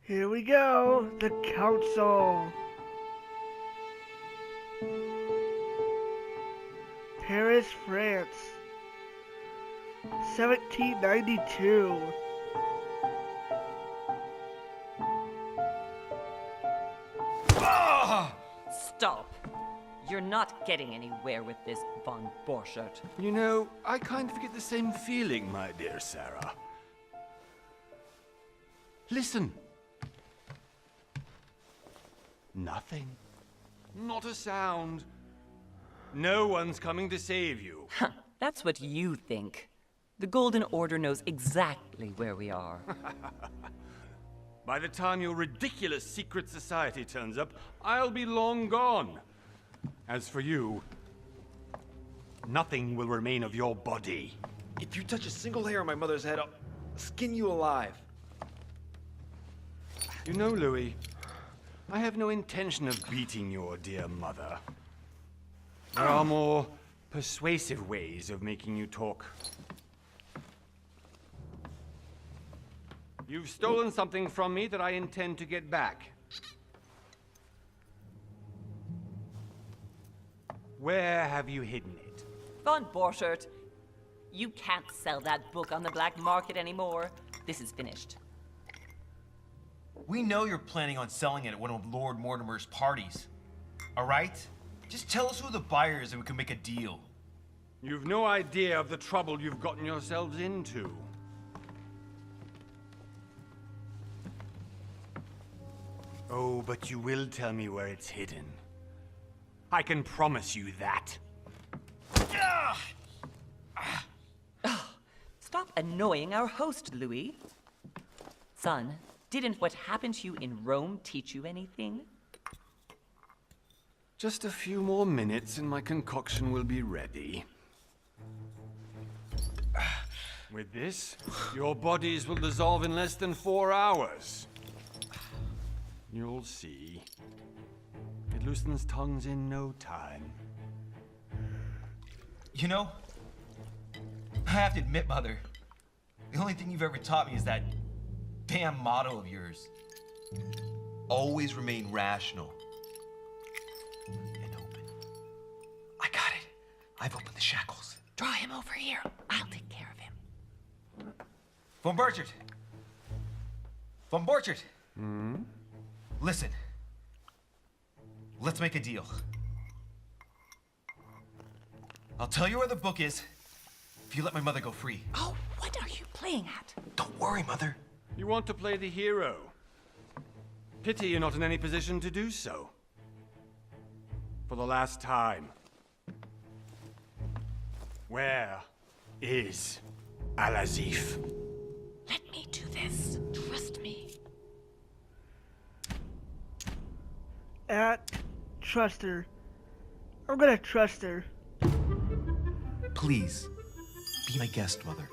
Here we go, the Council. Paris, France, 1792. Stop. You're not getting anywhere with this, von Borchert. You know, I kind of get the same feeling, my dear Sarah. Listen. Nothing. Not a sound. No one's coming to save you. That's what you think. The Golden Order knows exactly where we are. By the time your ridiculous secret society turns up, I'll be long gone. As for you, nothing will remain of your body. If you touch a single hair on my mother's head, I'll skin you alive. You know, Louis, I have no intention of beating your dear mother. There are more persuasive ways of making you talk. You've stolen something from me that I intend to get back. Where have you hidden it? Von Borchert, you can't sell that book on the black market anymore. This is finished. We know you're planning on selling it at one of Lord Mortimer's parties. All right? Just tell us who the buyer is and we can make a deal. You've no idea of the trouble you've gotten yourselves into. Oh, but you will tell me where it's hidden. I can promise you that. Stop annoying our host, Louis. Son, didn't what happened to you in Rome teach you anything? Just a few more minutes and my concoction will be ready. With this, your bodies will dissolve in less than 4 hours. You'll see. It loosens tongues in no time. You know, I have to admit, Mother, the only thing you've ever taught me is that damn motto of yours. Always remain rational and open. I got it. I've opened the shackles. Draw him over here. I'll take care of him. Von Borchert! Von Borchert! Listen. Let's make a deal. I'll tell you where the book is if you let my mother go free. Oh, what are you playing at? Don't worry, Mother. You want to play the hero. Pity you're not in any position to do so. For the last time. Where is Al-Azif? Let me do this. Trust me. Trust her. I'm gonna trust her. Please, be my guest, Mother.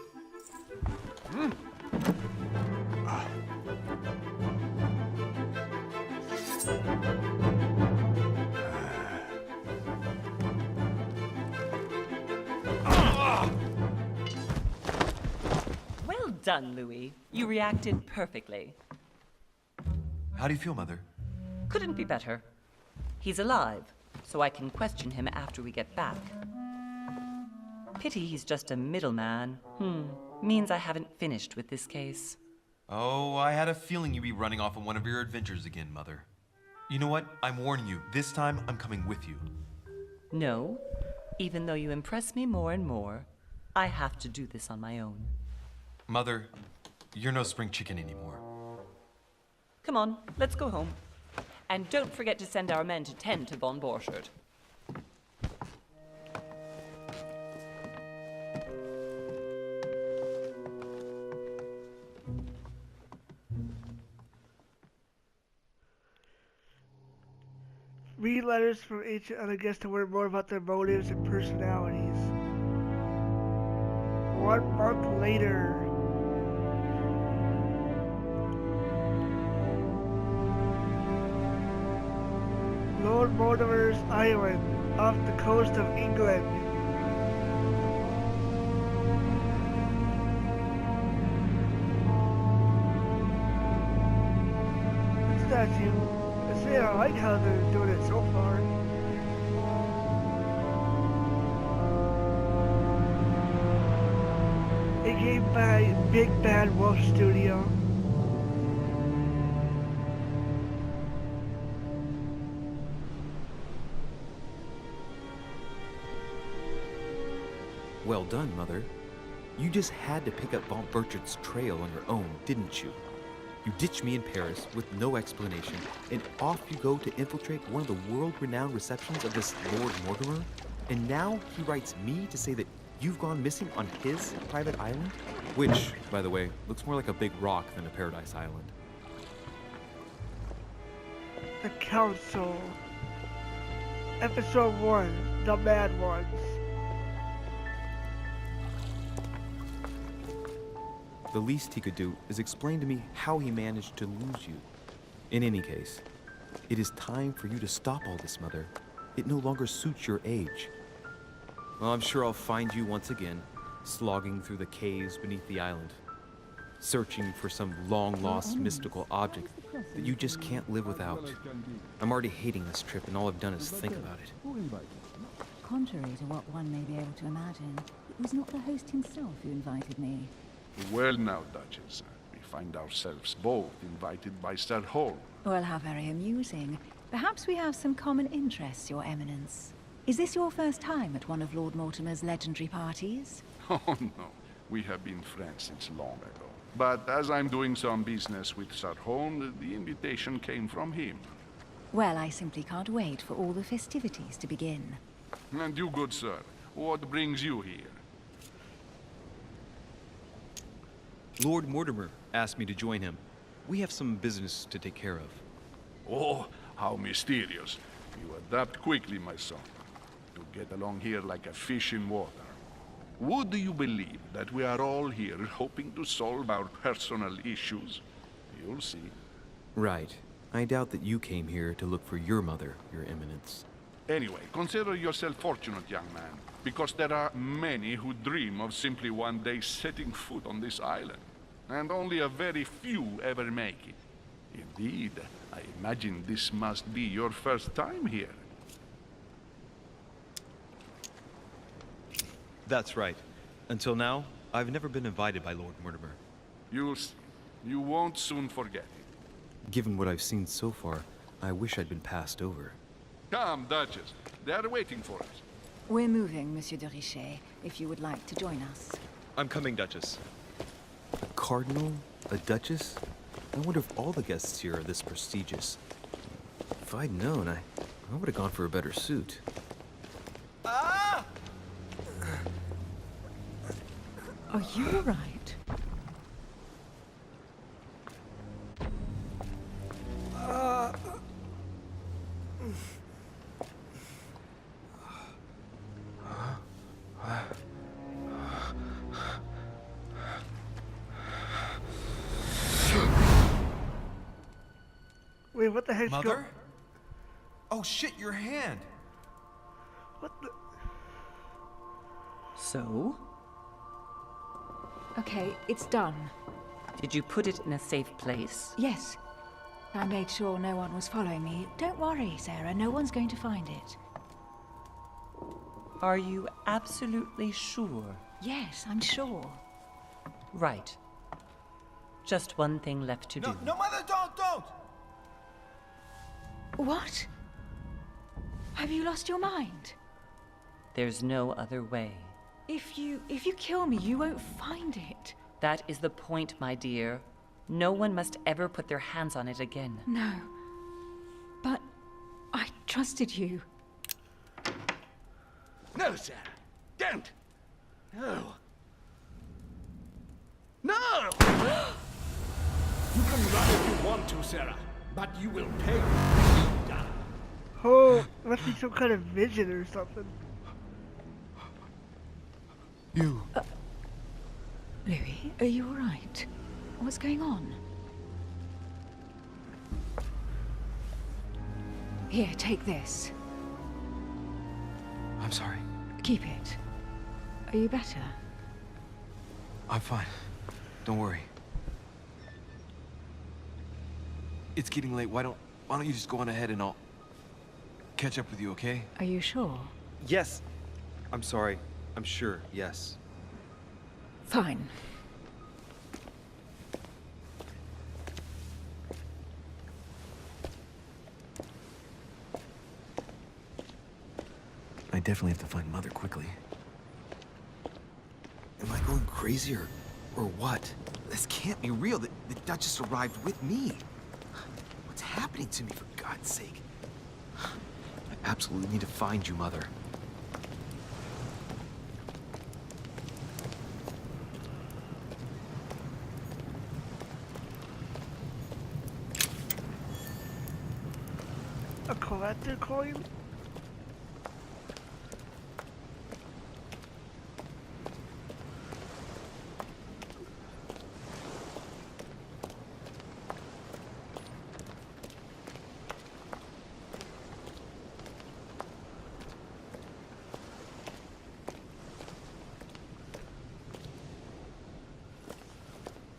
Well done, Louis. You reacted perfectly. How do you feel, Mother? Couldn't be better. He's alive, so I can question him after we get back. Pity he's just a middleman. Means I haven't finished with this case. Oh, I had a feeling you'd be running off on one of your adventures again, Mother. You know what? I'm warning you. This time, I'm coming with you. No, even though you impress me more and more, I have to do this on my own. Mother, you're no spring chicken anymore. Come on, let's go home. And don't forget to send our men to tend to von Borchert. Read letters from ancient other guests to learn more about their motives and personalities. 1 month later. Lord Mortimer's Island, off the coast of England. statue. See, I like how they're doing it so far. It gave by Big Bad Wolf Studio. Well done, Mother. You just had to pick up Von Burchard's trail on your own, didn't you? You ditched me in Paris with no explanation, and off you go to infiltrate one of the world-renowned receptions of this Lord Mortimer? And now he writes me to say that you've gone missing on his private island? Which, by the way, looks more like a big rock than a paradise island. The Council. Episode 1, The Mad Ones. The least he could do is explain to me how he managed to lose you. In any case, it is time for you to stop all this, Mother. It no longer suits your age. Well, I'm sure I'll find you once again, slogging through the caves beneath the island, searching for some long-lost mystical object that you just can't live without. I'm already hating this trip, and all I've done is think about it. Contrary to what one may be able to imagine, it was not the host himself who invited me. Well now, Duchess, we find ourselves both invited by Sir Holm. Well, how very amusing. Perhaps we have some common interests, Your Eminence. Is this your first time at one of Lord Mortimer's legendary parties? Oh no, we have been friends since long ago. But as I'm doing some business with Sir Holm, the invitation came from him. Well, I simply can't wait for all the festivities to begin. And you, good sir, what brings you here? Lord Mortimer asked me to join him. We have some business to take care of. Oh, how mysterious. You adapt quickly, my son. You get along here like a fish in water. Would you believe that we are all here hoping to solve our personal issues? You'll see. Right. I doubt that you came here to look for your mother, Your Eminence. Anyway, consider yourself fortunate, young man, because there are many who dream of simply one day setting foot on this island, and only a very few ever make it. Indeed, I imagine this must be your first time here. That's right. Until now, I've never been invited by Lord Mortimer. You'll see. You won't soon forget it. Given what I've seen so far, I wish I'd been passed over. Come, Duchess. They are waiting for us. We're moving, Monsieur de Richet, if you would like to join us. I'm coming, Duchess. A cardinal? A duchess? I wonder if all the guests here are this prestigious. If I'd known, I would have gone for a better suit. Ah! Are you all right? Wait, what the heck's Mother? Oh shit, your hand! What the? So? Okay, it's done. Did you put it in a safe place? Yes. I made sure no one was following me. Don't worry, Sarah, no one's going to find it. Are you absolutely sure? Yes, I'm sure. Right. Just one thing left to do. No, Mother, don't! What? Have you lost your mind? There's no other way. If you kill me, you won't find it. That is the point, my dear. No one must ever put their hands on it again. No. But I trusted you. No, Sarah. Don't. No. No! You can run if you want to, Sarah, but you will pay. Oh, it must be some kind of vision or something. You. Louis, are you all right? What's going on? Here, take this. I'm sorry. Keep it. Are you better? I'm fine. Don't worry. It's getting late. Why don't you just go on ahead and I'll catch up with you, okay? Are you sure? Yes. I'm sorry. I'm sure, yes. Fine. I definitely have to find Mother quickly. Am I going crazy or what? This can't be real. The Duchess arrived with me. What's happening to me, for God's sake? I absolutely need to find you, Mother. A collector coin?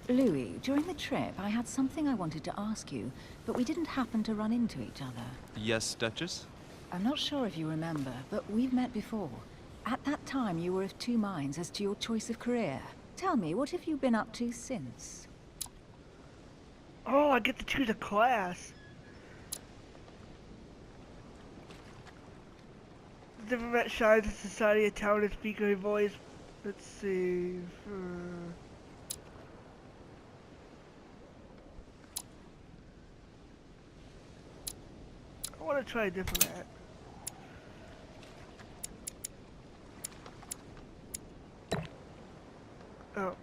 Louis, during the trip, I had something I wanted to ask you, but we didn't happen to run into each other. Yes, Duchess? I'm not sure if you remember, but we've met before. At that time, you were of two minds as to your choice of career. Tell me, what have you been up to since? Oh, I get to choose a class. Diplomat shines in society, a talented speaker, a voice. Let's see. I want to try a diplomat. Oh.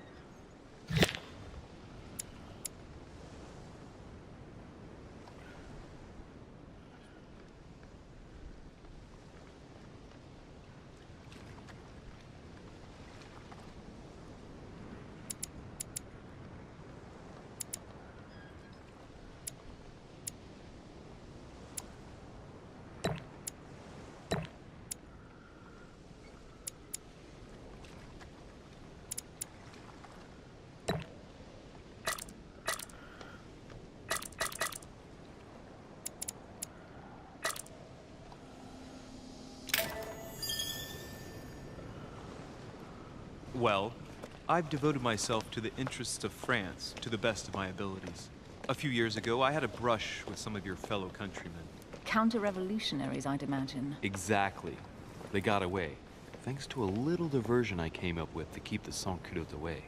Well, I've devoted myself to the interests of France to the best of my abilities. A few years ago, I had a brush with some of your fellow countrymen. Counter-revolutionaries, I'd imagine. Exactly. They got away, thanks to a little diversion I came up with to keep the sans-culottes away.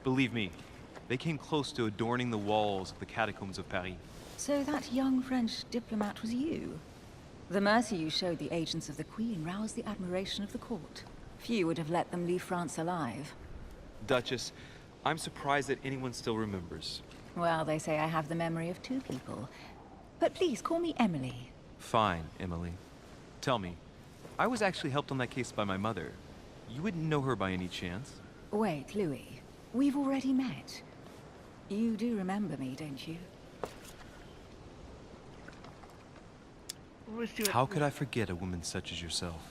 Believe me, they came close to adorning the walls of the catacombs of Paris. So that young French diplomat was you? The mercy you showed the agents of the Queen roused the admiration of the court. Few would have let them leave France alive. Duchess, I'm surprised that anyone still remembers. Well, they say I have the memory of two people. But please, call me Emily. Fine, Emily. Tell me, I was actually helped on that case by my mother. You wouldn't know her by any chance? Wait, Louis. We've already met. You do remember me, don't you? How could I forget a woman such as yourself?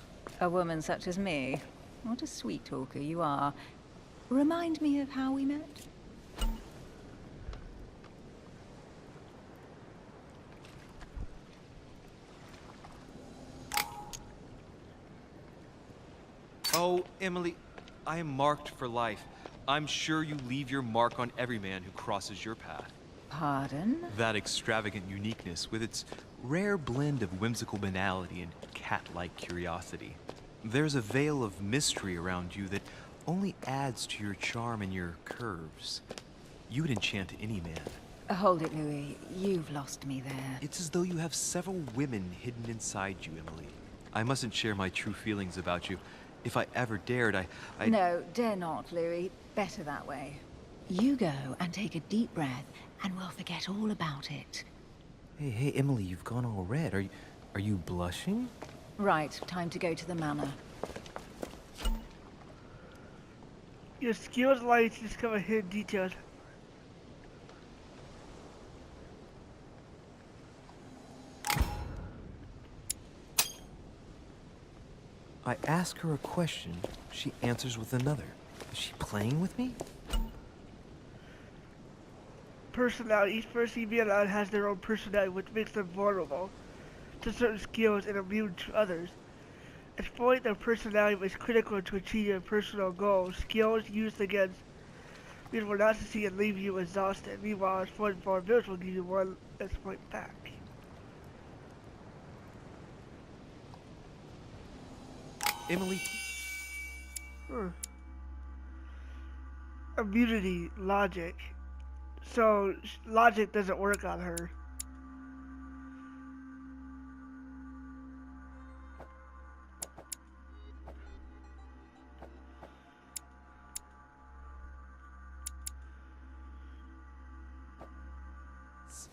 A woman such as me? What a sweet talker you are. Remind me of how we met? Oh, Emily, I am marked for life. I'm sure you leave your mark on every man who crosses your path. Pardon? That extravagant uniqueness, with its rare blend of whimsical banality and cat-like curiosity. There's a veil of mystery around you that only adds to your charm and your curves. You would enchant any man. Hold it, Louis. You've lost me there. It's as though you have several women hidden inside you, Emily. I mustn't share my true feelings about you. If I ever dared, I... No, dare not, Louis. Better that way. You go and take a deep breath, and we'll forget all about it. Hey, Emily, you've gone all red. Are you blushing? Right, time to go to the manor. Your skills allow you to discover hidden details. I ask her a question, she answers with another. Is she playing with me? personality. Each person you meet on has their own personality, which makes them vulnerable to certain skills and immune to others. Exploiting their personality is critical to achieve your personal goals. Skills used against means will not succeed and leave you exhausted. Meanwhile, exploiting vulnerability will give you one exploit back. Emily, Immunity logic. So logic doesn't work on her.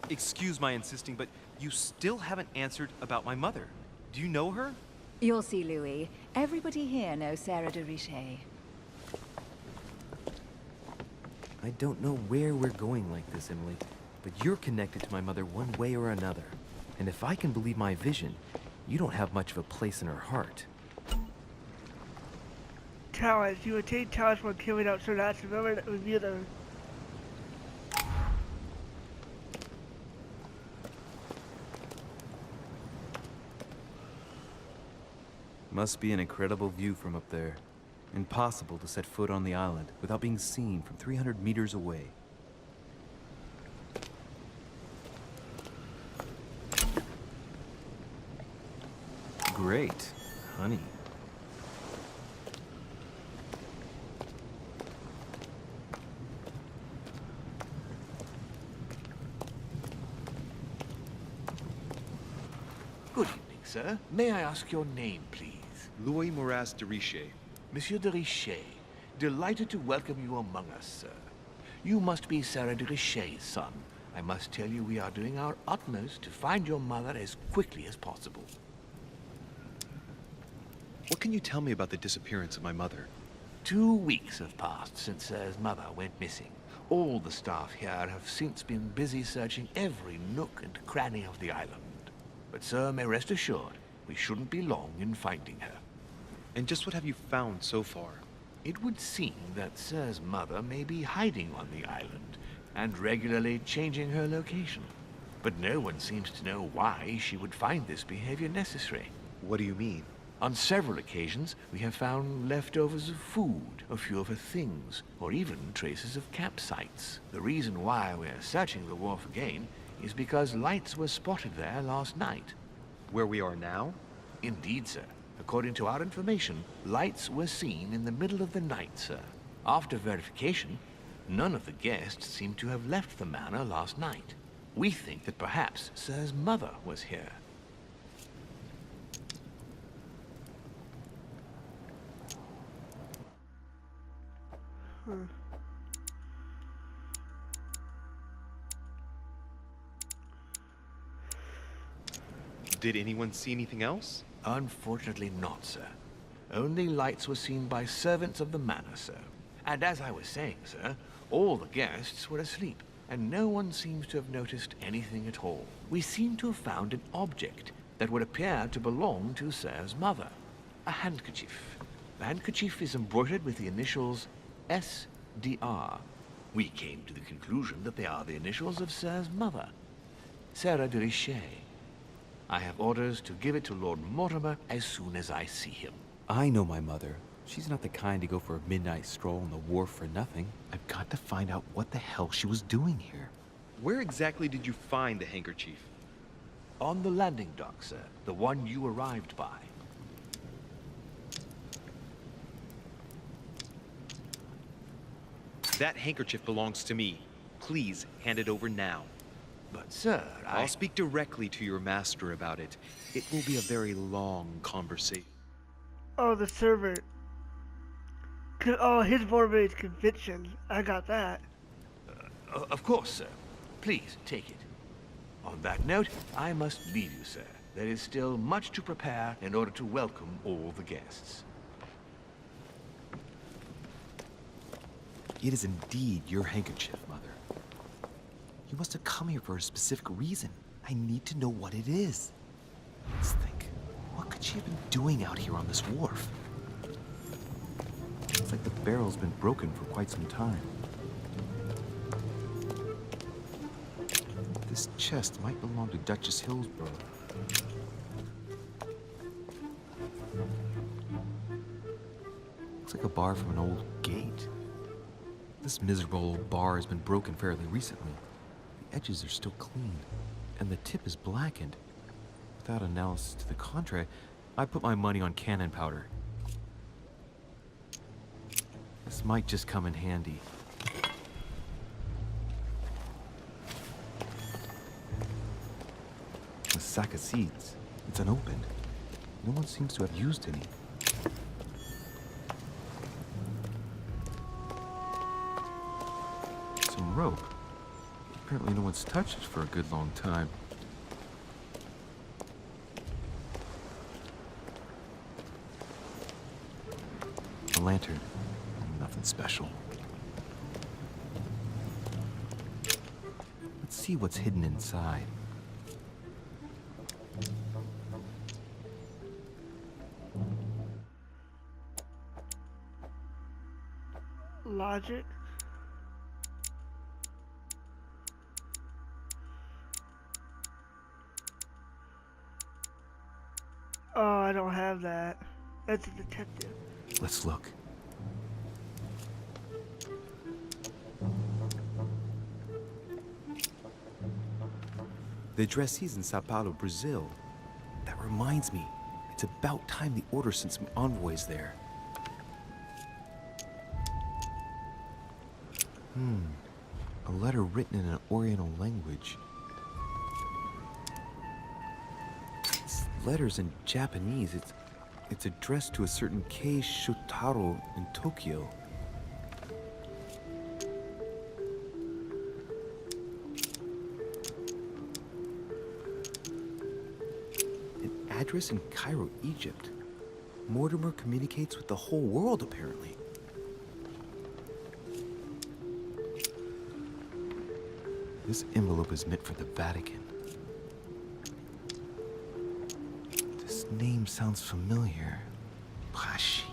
excuse my insisting, but you still haven't answered about my mother. Do you know her? You'll see, Louis. Everybody here knows Sarah de Richet. I don't know where we're going like this, Emily, but you're connected to my mother one way or another. And if I can believe my vision, you don't have much of a place in her heart. Talents. You attain talents while carrying out certain actions. Remember that review the... Must be an incredible view from up there. Impossible to set foot on the island without being seen from 300 meters away. Great. Honey. Good evening, sir. May I ask your name, please? Louis Moras de Richet. Monsieur de Richet, delighted to welcome you among us, sir. You must be Sarah de Richet's son. I must tell you we are doing our utmost to find your mother as quickly as possible. What can you tell me about the disappearance of my mother? 2 weeks have passed since Sir's mother went missing. All the staff here have since been busy searching every nook and cranny of the island. But Sir may rest assured, we shouldn't be long in finding her. And just what have you found so far? It would seem that Sir's mother may be hiding on the island and regularly changing her location. But no one seems to know why she would find this behavior necessary. What do you mean? On several occasions, we have found leftovers of food, a few of her things, or even traces of campsites. The reason why we are searching the wharf again is because lights were spotted there last night. Where we are now? Indeed, sir. According to our information, lights were seen in the middle of the night, sir. After verification, none of the guests seem to have left the manor last night. We think that perhaps Sir's mother was here. Did anyone see anything else? Unfortunately not, sir. Only lights were seen by servants of the manor, sir. And as I was saying, sir, all the guests were asleep, and no one seems to have noticed anything at all. We seem to have found an object that would appear to belong to Sir's mother. A handkerchief. The handkerchief is embroidered with the initials SDR. We came to the conclusion that they are the initials of Sir's mother, Sarah de Richet. I have orders to give it to Lord Mortimer as soon as I see him. I know my mother. She's not the kind to go for a midnight stroll on the wharf for nothing. I've got to find out what the hell she was doing here. Where exactly did you find the handkerchief? On the landing dock, sir. The one you arrived by. That handkerchief belongs to me. Please hand it over now. But, sir, I'll speak directly to your master about it. It will be a very long conversation. Oh, the servant. Oh, his vulnerability is conviction. I got that. Of course, sir. Please, take it. On that note, I must leave you, sir. There is still much to prepare in order to welcome all the guests. It is indeed your handkerchief, Mother. You must have come here for a specific reason. I need to know what it is. Let's think. What could she have been doing out here on this wharf? It's like the barrel's been broken for quite some time. This chest might belong to Duchess Hillsborough. Looks like a bar from an old gate. This miserable old bar has been broken fairly recently. The edges are still clean, and the tip is blackened. Without analysis to the contrary, I put my money on cannon powder. This might just come in handy. A sack of seeds. It's unopened. No one seems to have used any. Some rope. Apparently no one's touched it for a good long time. A lantern. Nothing special. Let's see what's hidden inside. Logic. Oh, I don't have that. That's a detective. Let's look. The addressee's in Sao Paulo, Brazil. That reminds me, it's about time the Order sent some envoys there. A letter written in an Oriental language. This letter's in Japanese. It's addressed to a certain Kei Shotaro in Tokyo. An address in Cairo, Egypt. Mortimer communicates with the whole world, apparently. This envelope is meant for the Vatican. This name sounds familiar. Pashi.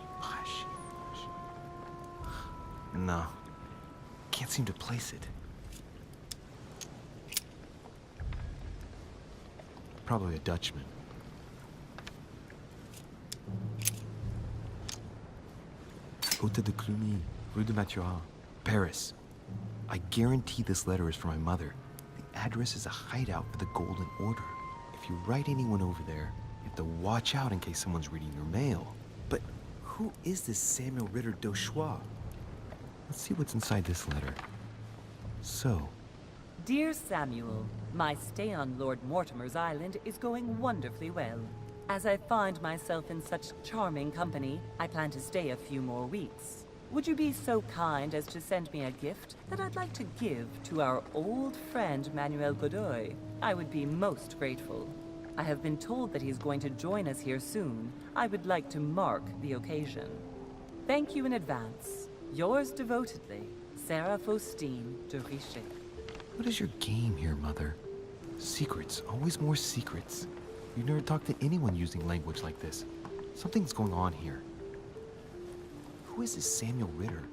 No, can't seem to place it. Probably a Dutchman. Hôtel de Cluny, Rue de Mathurin, Paris. I guarantee this letter is for my mother. The address is a hideout for the Golden Order. If you write anyone over there, you have to watch out in case someone's reading your mail. But who is this Samuel Ritter d'Auchois? Let's see what's inside this letter. So, Dear Samuel, my stay on Lord Mortimer's island is going wonderfully well. As I find myself in such charming company, I plan to stay a few more weeks. Would you be so kind as to send me a gift that I'd like to give to our old friend Manuel Godoy? I would be most grateful. I have been told that he's going to join us here soon. I would like to mark the occasion. Thank you in advance. Yours devotedly, Sarah Faustine de Richet. what is your game here, Mother? Secrets, always more secrets. You've never talked to anyone using language like this. Something's going on here. Who is this Samuel Ritter?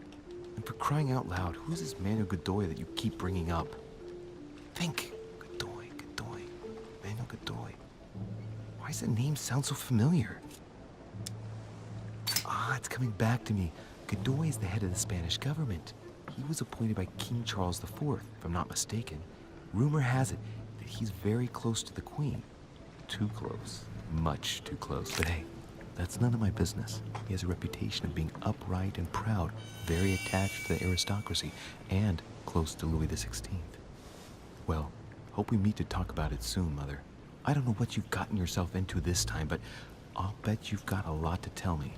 And for crying out loud, who is this Manuel Godoy that you keep bringing up? Think. Godoy. Manuel Godoy. Why does that name sound so familiar? Ah, it's coming back to me. Godoy is the head of the Spanish government. He was appointed by King Charles IV, if I'm not mistaken. Rumor has it that he's very close to the Queen. Too close. Much too close. But hey, that's none of my business. He has a reputation of being upright and proud, very attached to the aristocracy, and close to Louis XVI. Well, hope we meet to talk about it soon, Mother. I don't know what you've gotten yourself into this time, but I'll bet you've got a lot to tell me.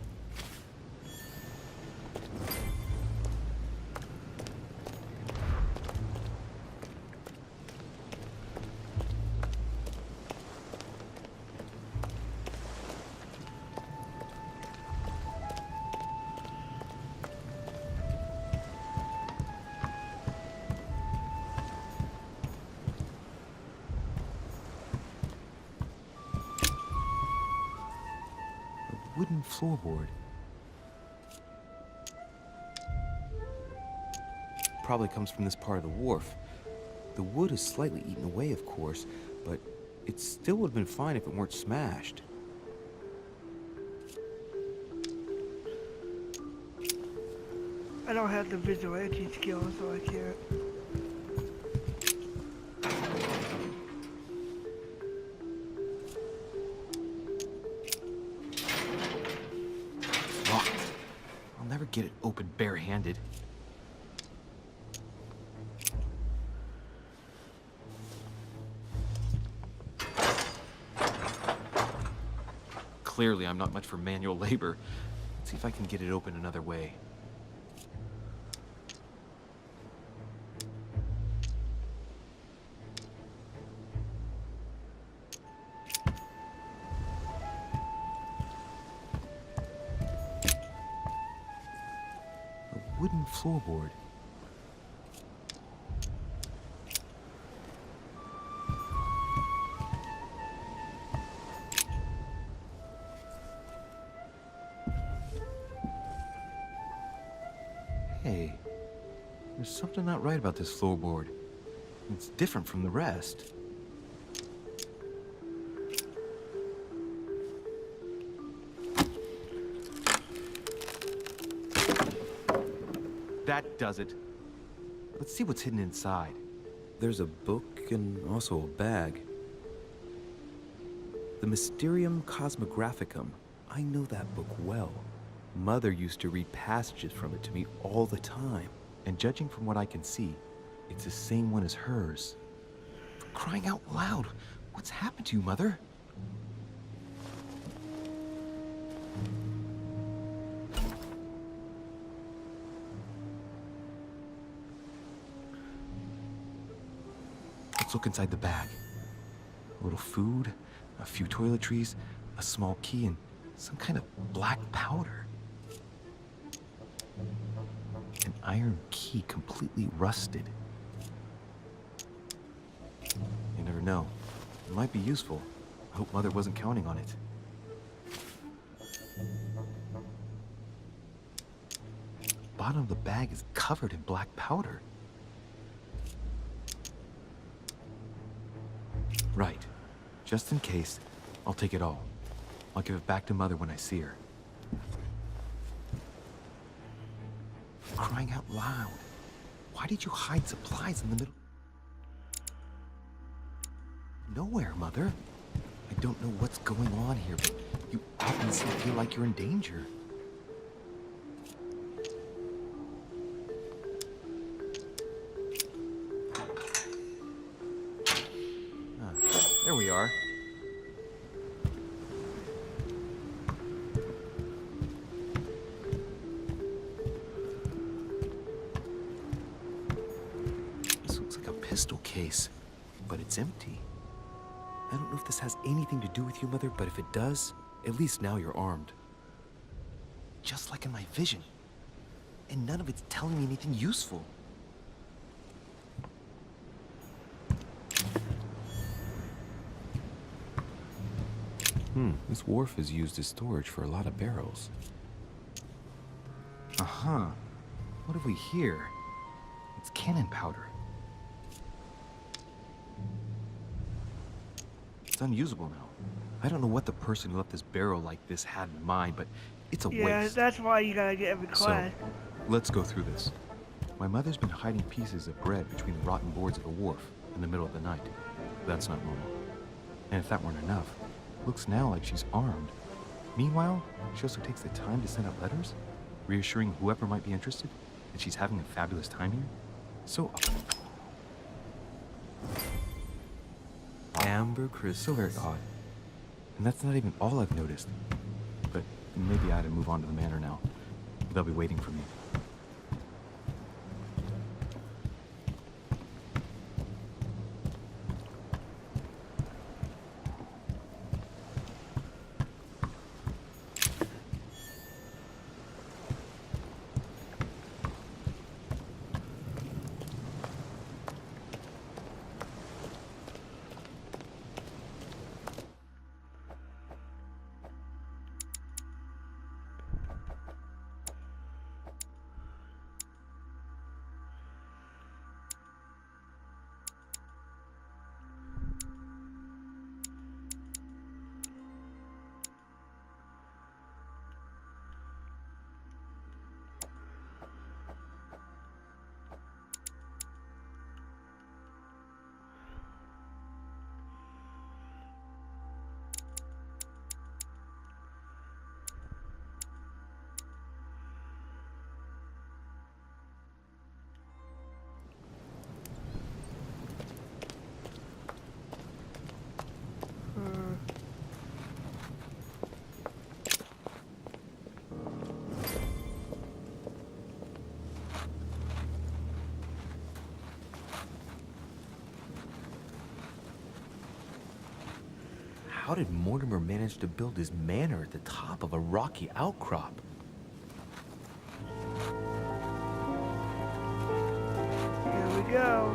Wooden floorboard. Probably comes from this part of the wharf. The wood is slightly eaten away, of course, but it still would have been fine if it weren't smashed. I don't have the vigilante skills, so I can't. Locked. I'll never get it open barehanded. Clearly, I'm not much for manual labor. Let's see if I can get it open another way. A wooden floorboard. Hey, there's something not right about this floorboard. It's different from the rest. That does it. Let's see what's hidden inside. There's a book and also a bag. The Mysterium Cosmographicum. I know that book well. Mother used to read passages from it to me all the time. And judging from what I can see, it's the same one as hers. For crying out loud, what's happened to you, Mother? Let's look inside the bag. A little food, a few toiletries, a small key, and some kind of black powder. An iron key completely rusted. You never know. It might be useful. I hope Mother wasn't counting on it. The bottom of the bag is covered in black powder. Right. Just in case, I'll take it all. I'll give it back to Mother when I see her. Crying out loud. Why did you hide supplies in the middle? Nowhere, Mother. I don't know what's going on here, but you obviously feel like you're in danger. There we are. This looks like a pistol case, but it's empty. I don't know if this has anything to do with you, Mother, but if it does, at least now you're armed. Just like in my vision. And none of it's telling me anything useful. This wharf is used as storage for a lot of barrels. Uh-huh. What have we here? It's cannon powder. It's unusable now. I don't know what the person who left this barrel like this had in mind, but it's a waste. Yeah, that's why you gotta get every class. So, let's go through this. My mother's been hiding pieces of bread between the rotten boards of the wharf in the middle of the night. That's not normal. And if that weren't enough, looks now like she's armed. Meanwhile, she also takes the time to send out letters, reassuring whoever might be interested that she's having a fabulous time here. So, amber crystal, so very odd. And that's not even all I've noticed. But maybe I ought to move on to the manor now. They'll be waiting for me. How did Mortimer manage to build his manor at the top of a rocky outcrop? Here we go.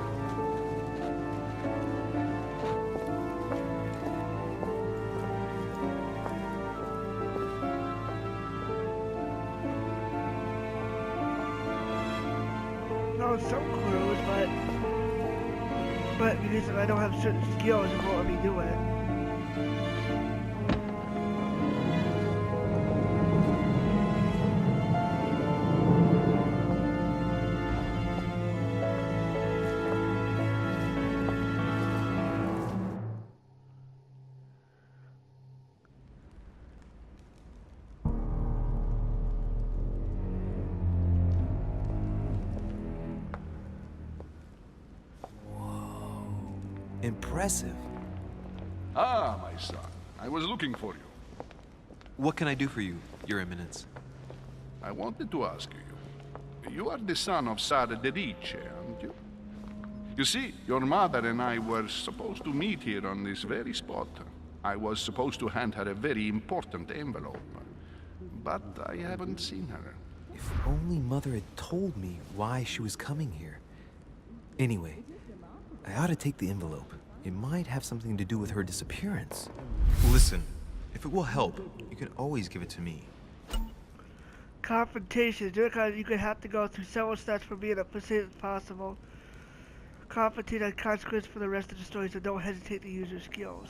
Oh, some clues, but because I don't have certain skills, it won't let me do it. Impressive. Ah, my son. I was looking for you. What can I do for you, Your Eminence? I wanted to ask you. You are the son of Sara de Riche, aren't you? You see, your mother and I were supposed to meet here on this very spot. I was supposed to hand her a very important envelope. But I haven't seen her. If only Mother had told me why she was coming here. Anyway, I ought to take the envelope. It might have something to do with her disappearance. Listen, if it will help, you can always give it to me. Confrontations. You could have to go through several steps for being as precise as possible. Confrontate a consequence for the rest of the story, so don't hesitate to use your skills.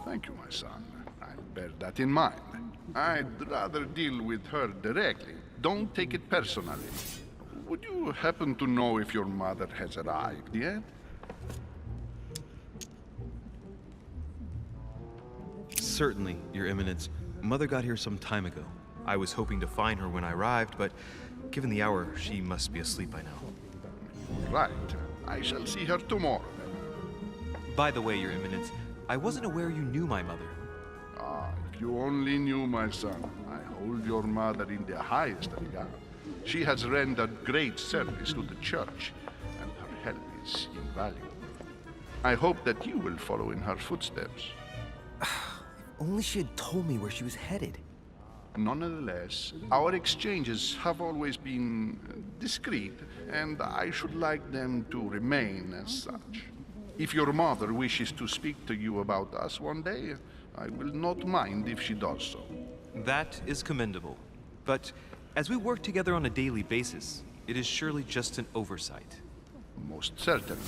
Thank you, my son. I'll bear that in mind. I'd rather deal with her directly. Don't take it personally. Would you happen to know if your mother has arrived yet? Certainly, Your Eminence. Mother got here some time ago. I was hoping to find her when I arrived, but given the hour, she must be asleep by now. Right. I shall see her tomorrow. By the way, Your Eminence, I wasn't aware you knew my mother. Ah, if you only knew, my son. I hold your mother in the highest regard. She has rendered great service to the church, and her help is invaluable. I hope that you will follow in her footsteps. Only she had told me where she was headed. Nonetheless, our exchanges have always been discreet, and I should like them to remain as such. If your mother wishes to speak to you about us one day, I will not mind if she does so. That is commendable. But as we work together on a daily basis, it is surely just an oversight. Most certainly.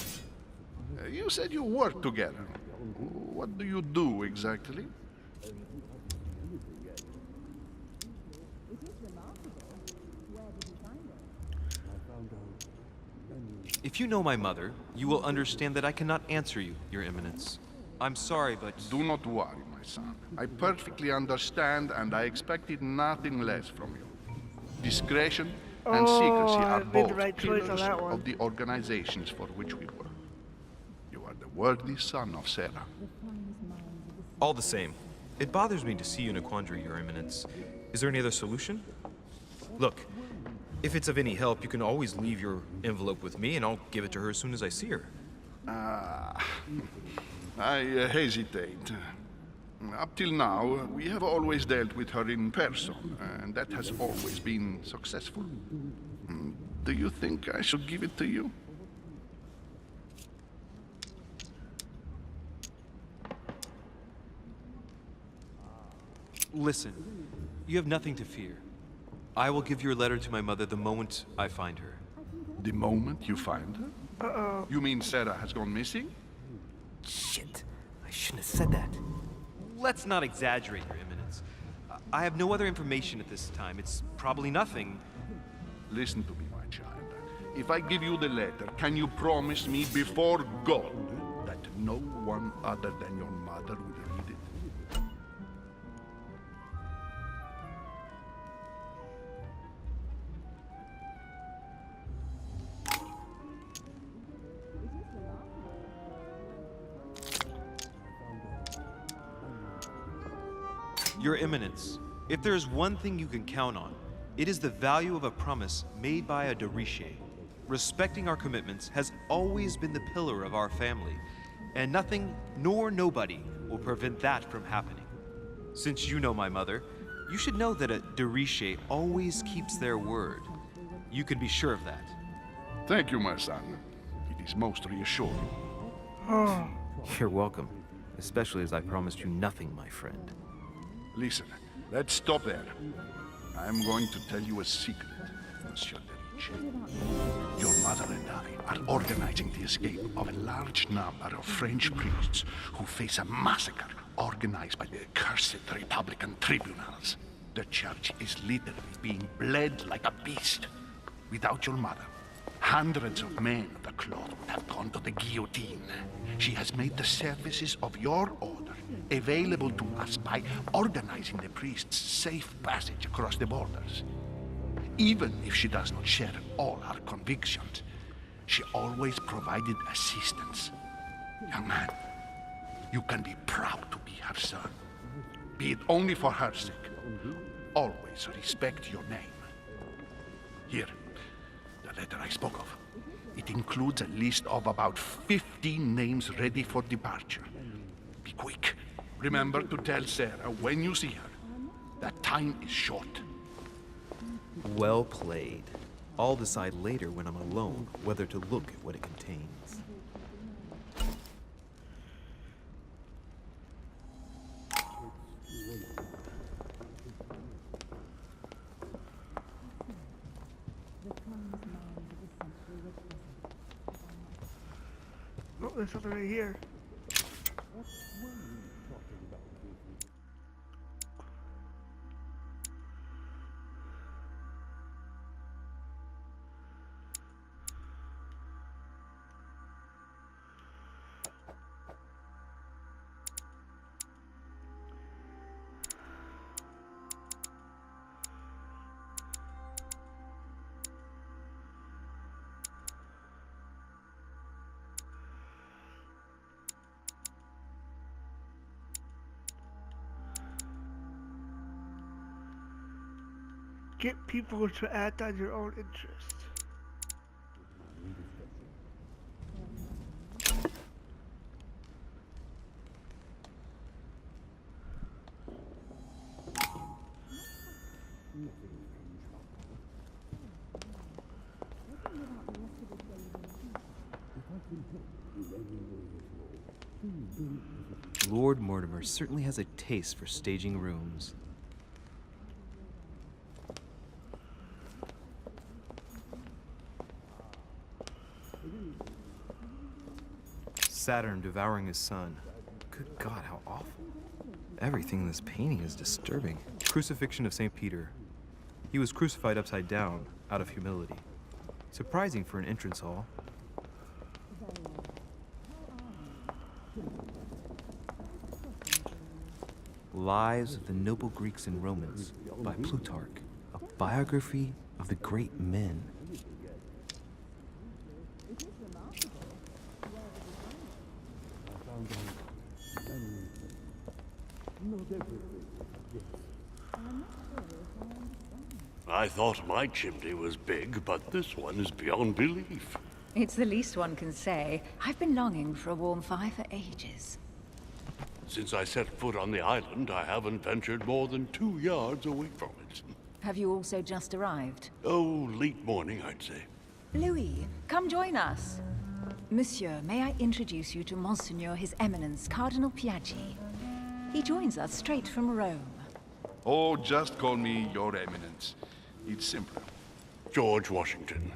You said you work together. What do you do exactly? If you know my mother, you will understand that I cannot answer you, Your Eminence. I'm sorry, but... Do not worry, my son. I perfectly understand, and I expected nothing less from you. Discretion and secrecy are both pillars of the organizations for which we work. You are the worthy son of Sarah. All the same, it bothers me to see you in a quandary, Your Eminence. Is there any other solution? Look, if it's of any help, you can always leave your envelope with me, and I'll give it to her as soon as I see her. I hesitate. Up till now, we have always dealt with her in person, and that has always been successful. Do you think I should give it to you? Listen, you have nothing to fear. I will give your letter to my mother the moment I find her. The moment you find her? Uh-oh. You mean Sarah has gone missing? Shit, I shouldn't have said that. Let's not exaggerate, Your Eminence. I have no other information at this time. It's probably nothing. Listen to me, my child. If I give you the letter, can you promise me before God that no one other than your mother will read it? Your Eminence, if there is one thing you can count on, it is the value of a promise made by a de Riche. Respecting our commitments has always been the pillar of our family, and nothing nor nobody will prevent that from happening. Since you know my mother, you should know that a de Richet always keeps their word. You can be sure of that. Thank you, my son. It is most reassuring. Oh, You're welcome. Especially as I promised you nothing, my friend. Listen, let's stop there. I'm going to tell you a secret, Monsieur de Richet. Your mother and I are organizing the escape of a large number of French priests who face a massacre organized by the accursed Republican tribunals. The church is literally being bled like a beast. Without your mother, hundreds of men of the cloth would have gone to the guillotine. She has made the services of your order available to us by organizing the priests' safe passage across the borders. Even if she does not share all our convictions, she always provided assistance. Young man, you can be proud to be her son. Be it only for her sake. Always respect your name. Here, the letter I spoke of. It includes a list of about 15 names ready for departure. Be quick. Remember to tell Sarah when you see her that time is short. Well played. I'll decide later when I'm alone whether to look at what it contains. oh, there's something right here. Get people to act on your own interest. Lord Mortimer certainly has a taste for staging rooms. Saturn devouring his son. Good God, how awful. Everything in this painting is disturbing. Crucifixion of St. Peter. He was crucified upside down, out of humility. Surprising for an entrance hall. Lives of the Noble Greeks and Romans by Plutarch, a biography of the great men. I thought my chimney was big, but this one is beyond belief. It's the least one can say. I've been longing for a warm fire for ages. Since I set foot on the island, I haven't ventured more than 2 yards away from it. Have you also just arrived? Oh, late morning, I'd say. Louis, come join us. Monsieur, may I introduce you to Monseigneur His Eminence, Cardinal Piaggi. He joins us straight from Rome. Oh, just call me Your Eminence. It's simpler. George Washington,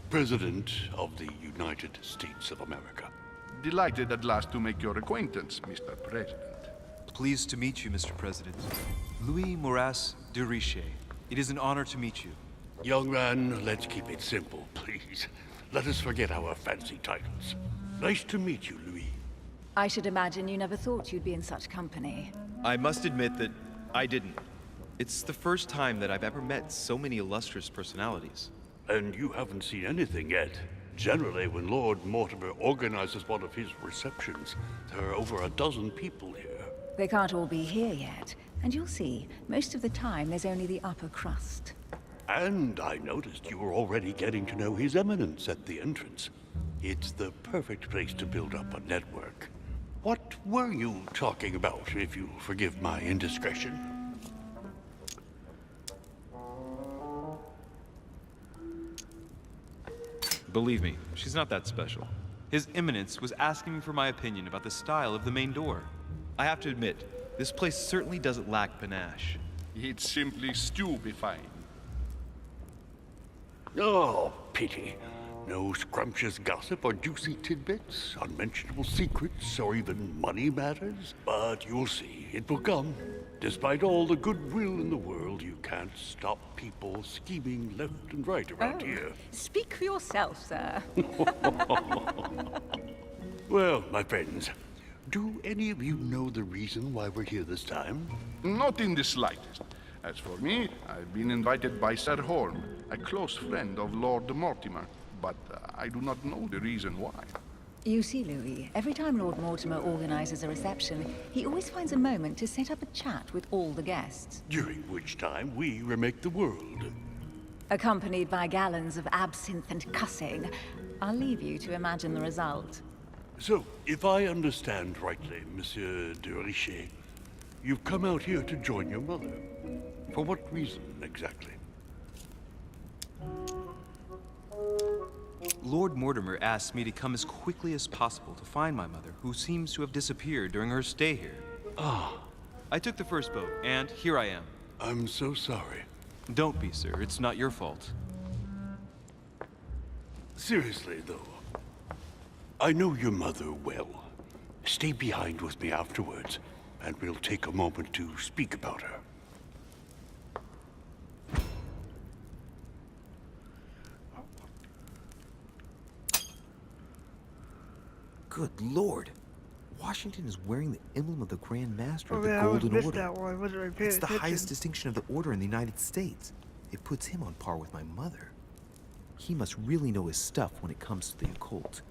President of the United States of America. Delighted at last to make your acquaintance, Mr. President. Pleased to meet you, Mr. President. Louis Moras de Richet. It is an honor to meet you. Young man, let's keep it simple, please. Let us forget our fancy titles. Nice to meet you, Louis. I should imagine you never thought you'd be in such company. I must admit that I didn't. It's the first time that I've ever met so many illustrious personalities. And you haven't seen anything yet. Generally, when Lord Mortimer organizes one of his receptions, there are over a dozen people here. They can't all be here yet, and you'll see, most of the time there's only the upper crust. And I noticed you were already getting to know His Eminence at the entrance. It's the perfect place to build up a network. What were you talking about, if you forgive my indiscretion? Believe me, she's not that special. His Eminence was asking me for my opinion about the style of the main door. I have to admit, this place certainly doesn't lack panache. It's simply stupefying. Oh, pity. No scrumptious gossip or juicy tidbits, unmentionable secrets, or even money matters. But you'll see, it will come. Despite all the goodwill in the world, you can't stop people scheming left and right around here. Speak for yourself, sir. Well, my friends, do any of you know the reason why we're here this time? Not in the slightest. As for me, I've been invited by Sir Holm, a close friend of Lord Mortimer, but I do not know the reason why. You see, Louis, every time Lord Mortimer organizes a reception, he always finds a moment to set up a chat with all the guests. During which time we remake the world. Accompanied by gallons of absinthe and cussing. I'll leave you to imagine the result. So, if I understand rightly, Monsieur de Richet, you've come out here to join your mother. For what reason, exactly? Lord Mortimer asked me to come as quickly as possible to find my mother, who seems to have disappeared during her stay here. Ah. I took the first boat, and here I am. I'm so sorry. Don't be, sir. It's not your fault. Seriously, though, I know your mother well. Stay behind with me afterwards, and we'll take a moment to speak about her. Good Lord. Washington is wearing the emblem of the Grand Master of the I almost Golden missed Order. that one. I wasn't really paying It's the attention. highest distinction of the Order in the United States. It puts him on par with my mother. He must really know his stuff when it comes to the occult.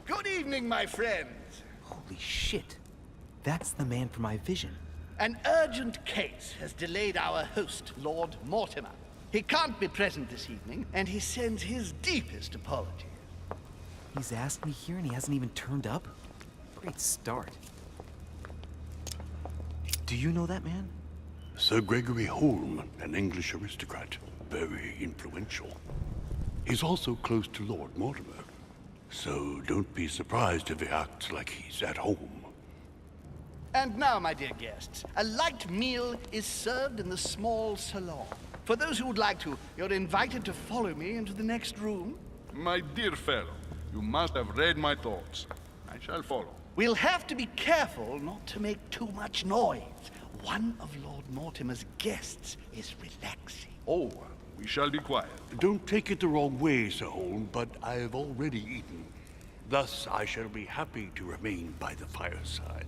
Good evening, my friends. Holy shit. That's the man from my vision. An urgent case has delayed our host, Lord Mortimer. He can't be present this evening, and he sends his deepest apologies. He's asked me here and he hasn't even turned up? Great start. Do you know that man? Sir Gregory Holm, an English aristocrat. Very influential. He's also close to Lord Mortimer. So don't be surprised if he acts like he's at home. And now, my dear guests, a light meal is served in the small salon. For those who would like to, you're invited to follow me into the next room. My dear fellow, you must have read my thoughts. I shall follow. We'll have to be careful not to make too much noise. One of Lord Mortimer's guests is relaxing. Oh, we shall be quiet. Don't take it the wrong way, Sir Holm, but I've already eaten. Thus, I shall be happy to remain by the fireside.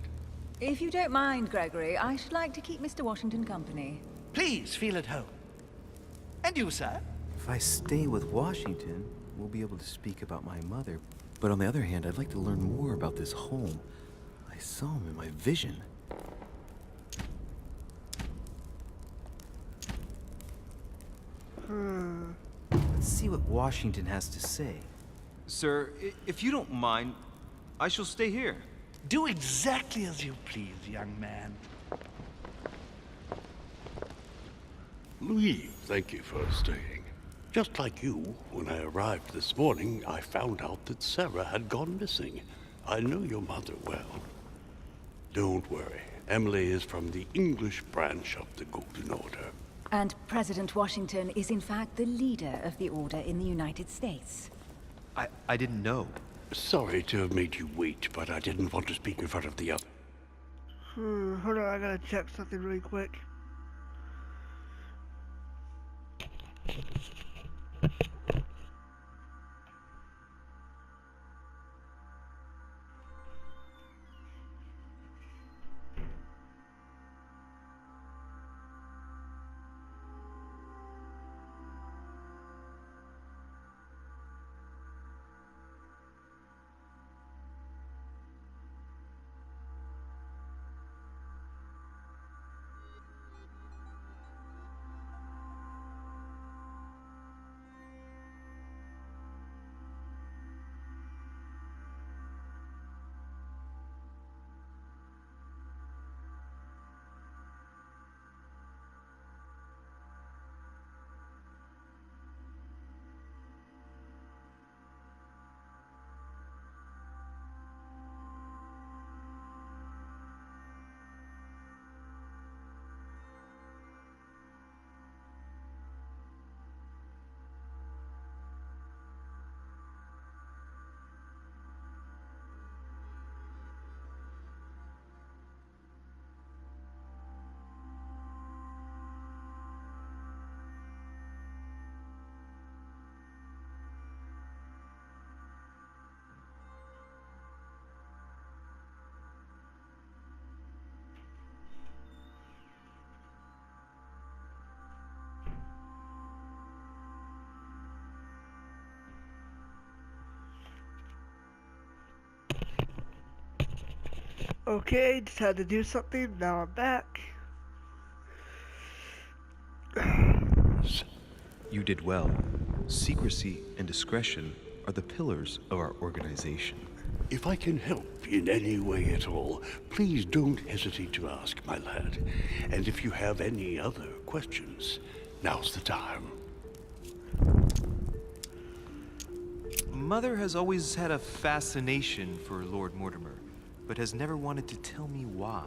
If you don't mind, Gregory, I should like to keep Mr. Washington company. Please feel at home. And you, sir? If I stay with Washington, we'll be able to speak about my mother. But on the other hand, I'd like to learn more about this home. I saw him in my vision. Let's see what Washington has to say. Sir, if you don't mind, I shall stay here. Do exactly as you please, young man. Louis, thank you for staying. Just like you, when I arrived this morning, I found out that Sarah had gone missing. I know your mother well. Don't worry. Emily is from the English branch of the Golden Order. And President Washington is in fact the leader of the Order in the United States. I didn't know. Sorry to have made you wait, but I didn't want to speak in front of the other. Hold on, I gotta check something really quick. Okay, just had to do something. Now I'm back. You did well. Secrecy and discretion are the pillars of our organization. If I can help in any way at all, please don't hesitate to ask, my lad. And if you have any other questions, now's the time. Mother has always had a fascination for Lord Mortimer, but has never wanted to tell me why.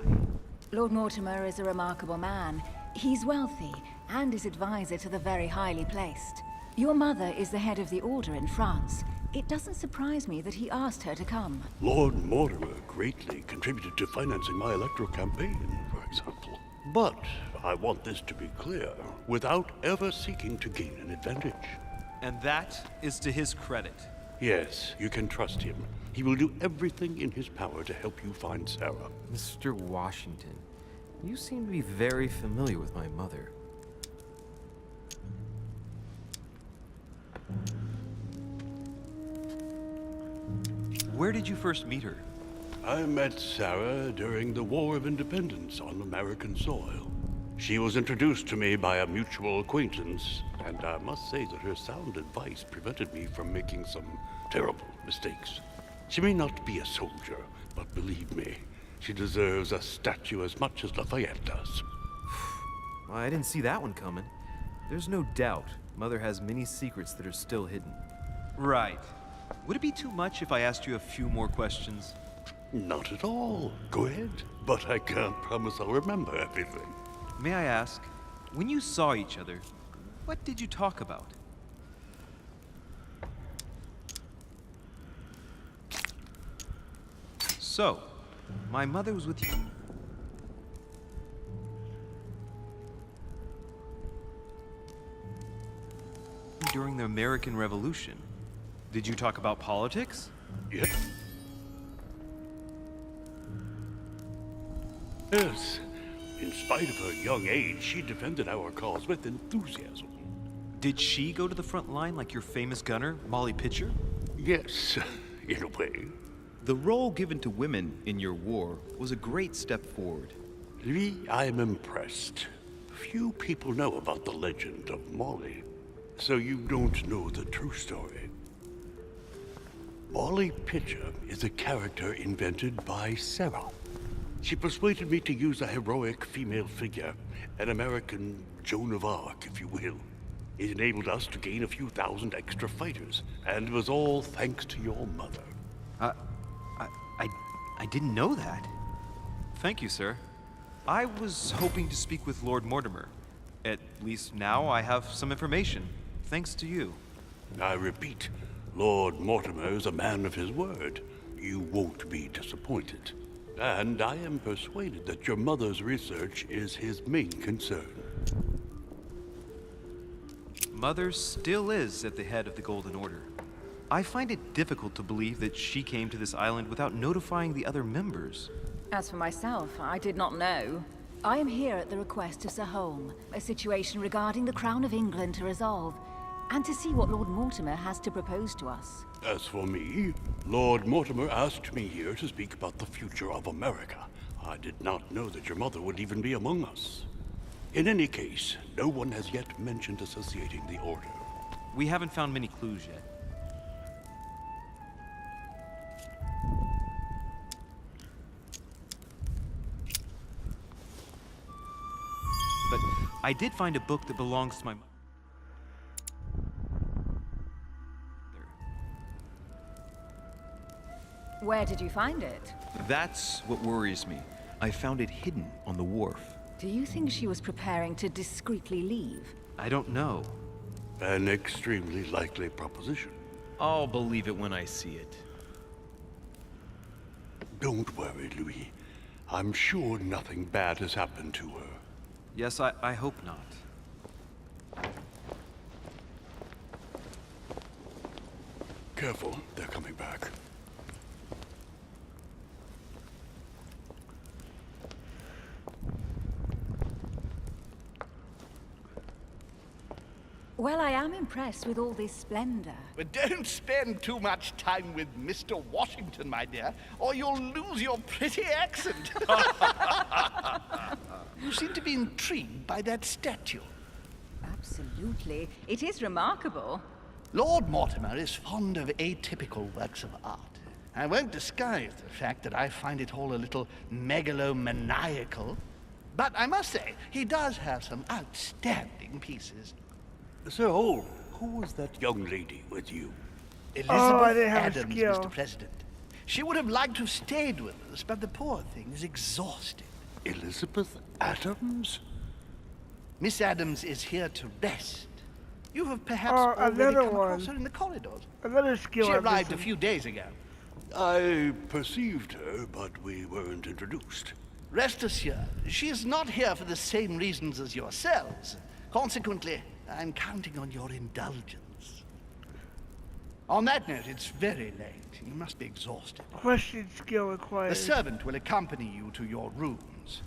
Lord Mortimer is a remarkable man. He's wealthy, and is advisor to the very highly placed. Your mother is the head of the Order in France. It doesn't surprise me that he asked her to come. Lord Mortimer greatly contributed to financing my electoral campaign, for example. But I want this to be clear, without ever seeking to gain an advantage. And that is to his credit. Yes, you can trust him. He will do everything in his power to help you find Sarah. Mr. Washington, you seem to be very familiar with my mother. Where did you first meet her? I met Sarah during the War of Independence on American soil. She was introduced to me by a mutual acquaintance, and I must say that her sound advice prevented me from making some terrible mistakes. She may not be a soldier, but believe me, she deserves a statue as much as Lafayette does. Well, I didn't see that one coming. There's no doubt Mother has many secrets that are still hidden. Right. Would it be too much if I asked you a few more questions? Not at all. Go ahead. But I can't promise I'll remember everything. May I ask, when you saw each other, what did you talk about? So, my mother was with you during the American Revolution. Did you talk about politics? Yes. Yes. In spite of her young age, she defended our cause with enthusiasm. Did she go to the front line like your famous gunner, Molly Pitcher? Yes, in a way. The role given to women in your war was a great step forward. Louis, I am impressed. Few people know about the legend of Molly, so you don't know the true story. Molly Pitcher is a character invented by Sarah. She persuaded me to use a heroic female figure, an American Joan of Arc, if you will. It enabled us to gain a few thousand extra fighters, and it was all thanks to your mother. I didn't know that. Thank you, sir. I was hoping to speak with Lord Mortimer. At least now I have some information, thanks to you. I repeat, Lord Mortimer is a man of his word. You won't be disappointed. And I am persuaded that your mother's research is his main concern. Mother still is at the head of the Golden Order. I find it difficult to believe that she came to this island without notifying the other members. As for myself, I did not know. I am here at the request of Sir Holm, a situation regarding the Crown of England to resolve, and to see what Lord Mortimer has to propose to us. As for me, Lord Mortimer asked me here to speak about the future of America. I did not know that your mother would even be among us. In any case, no one has yet mentioned associating the Order. We haven't found many clues yet. But I did find a book that belongs to my mother. Where did you find it? That's what worries me. I found it hidden on the wharf. Do you think she was preparing to discreetly leave? I don't know. An extremely likely proposition. I'll believe it when I see it. Don't worry, Louis. I'm sure nothing bad has happened to her. Yes, I hope not. Careful, they're coming back. Well, I am impressed with all this splendor. But don't spend too much time with Mr. Washington, my dear, or you'll lose your pretty accent. You seem to be intrigued by that statue. Absolutely. It is remarkable. Lord Mortimer is fond of atypical works of art. I won't disguise the fact that I find it all a little megalomaniacal. But I must say, he does have some outstanding pieces. Sir Hall, who was that young lady with you? Elizabeth they have a Adams, skill. Mr. President. She would have liked to have stayed with us, but the poor thing is exhausted. Elizabeth Adams? Miss Adams is here to rest. You have perhaps Oh, already another come across one. her in the corridors. Another skill She I'm arrived a missing. few days ago. I perceived her, but we weren't introduced. Rest assured, she is not here for the same reasons as yourselves. Consequently, I'm counting on your indulgence. On that note, it's very late. You must be exhausted. Question skill The required. servant will accompany you to your rooms.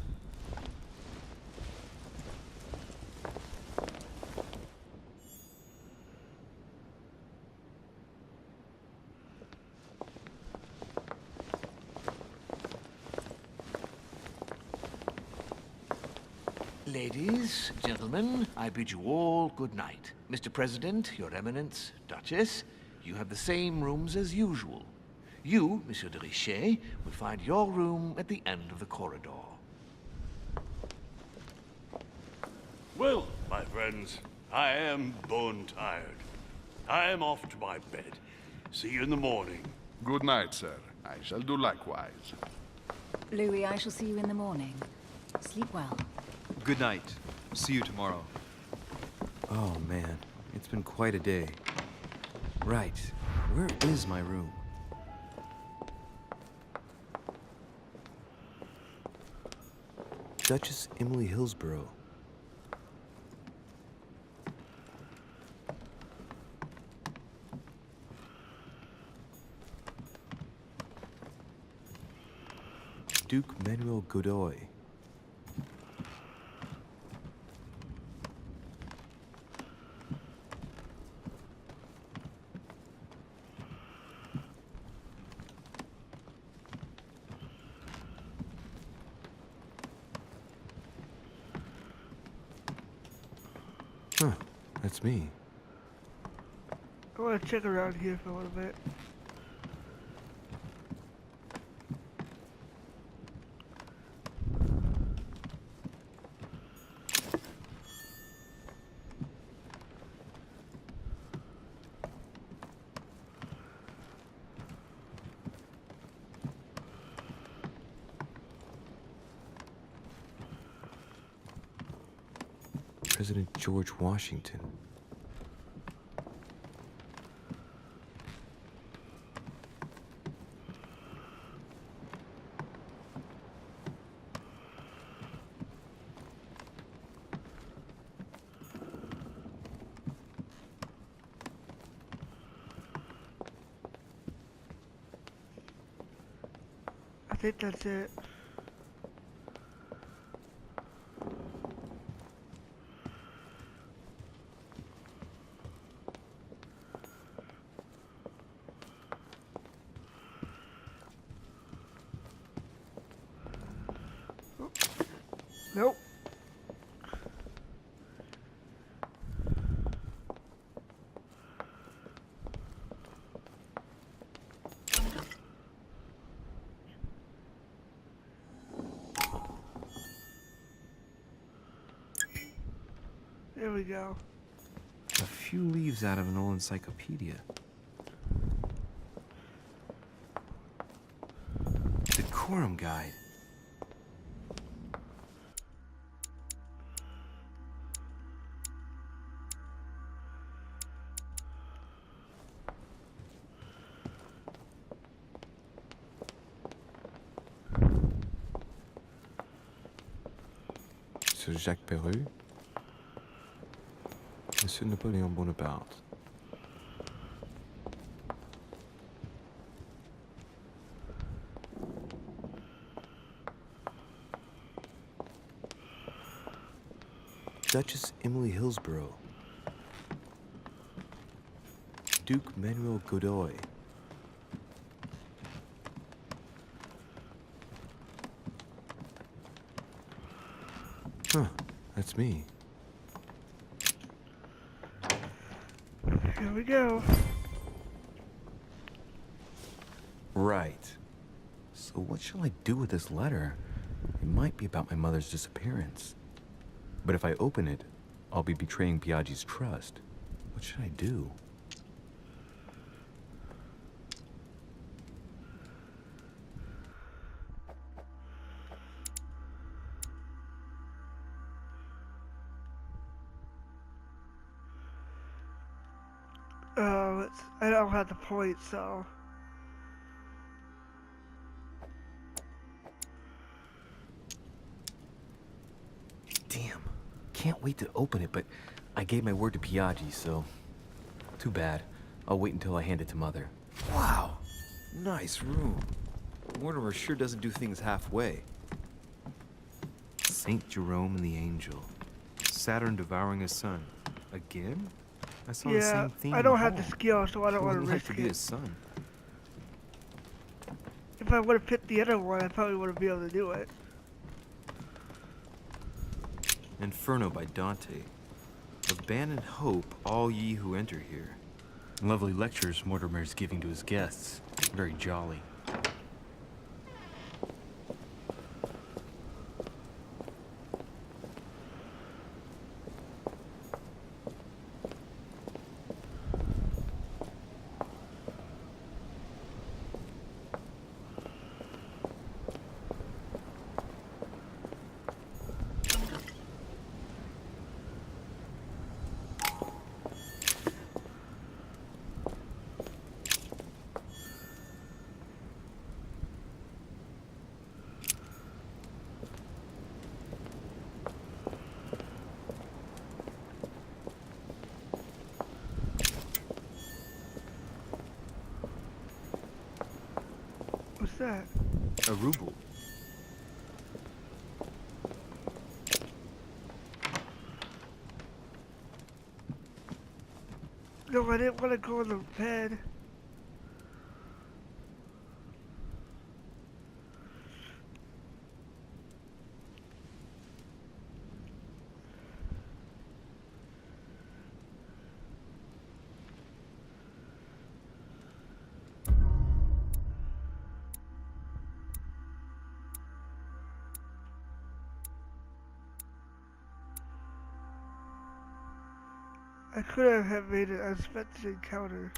Ladies, gentlemen, I bid you all good night. Mr. President, Your Eminence, Duchess, you have the same rooms as usual. You, Monsieur de Richet, will find your room at the end of the corridor. Well, my friends, I am bone tired. I am off to my bed. See you in the morning. Good night, sir. I shall do likewise. Louis, I shall see you in the morning. Sleep well. Good night. See you tomorrow. Oh, man. It's been quite a day. Right. Where is my room? Duchess Emily Hillsborough. Duke Manuel Godoy. Huh, that's me. I want to check around here for a little bit. President George Washington. I think that's it. Nope. There we go. A few leaves out of an old encyclopedia. Decorum guide. Sir Jacques Perreux. Monsieur Napoléon Bonaparte. Duchess Emily Hillsborough. Duke Manuel Godoy. Huh, that's me. Here we go. Right. So what shall I do with this letter? It might be about my mother's disappearance. But if I open it, I'll be betraying Biaggi's trust. What should I do? I don't have the point, so. Damn. Can't wait to open it, but I gave my word to Biaggi, so... Too bad. I'll wait until I hand it to Mother. Wow. Nice room. Mortimer sure doesn't do things halfway. Saint Jerome and the Angel. Saturn devouring his son. Again? I saw the same theme. I don't have the skill, so I don't want to Who would like risk to be it. his son? If I would have picked the other one, I probably would have been able to do it. Inferno by Dante. Abandon hope, all ye who enter here. Lovely lectures Mortimer is giving to his guests. Very jolly. What's that? A ruble. No, I didn't want to go in the bed. I could have made an unexpected encounter.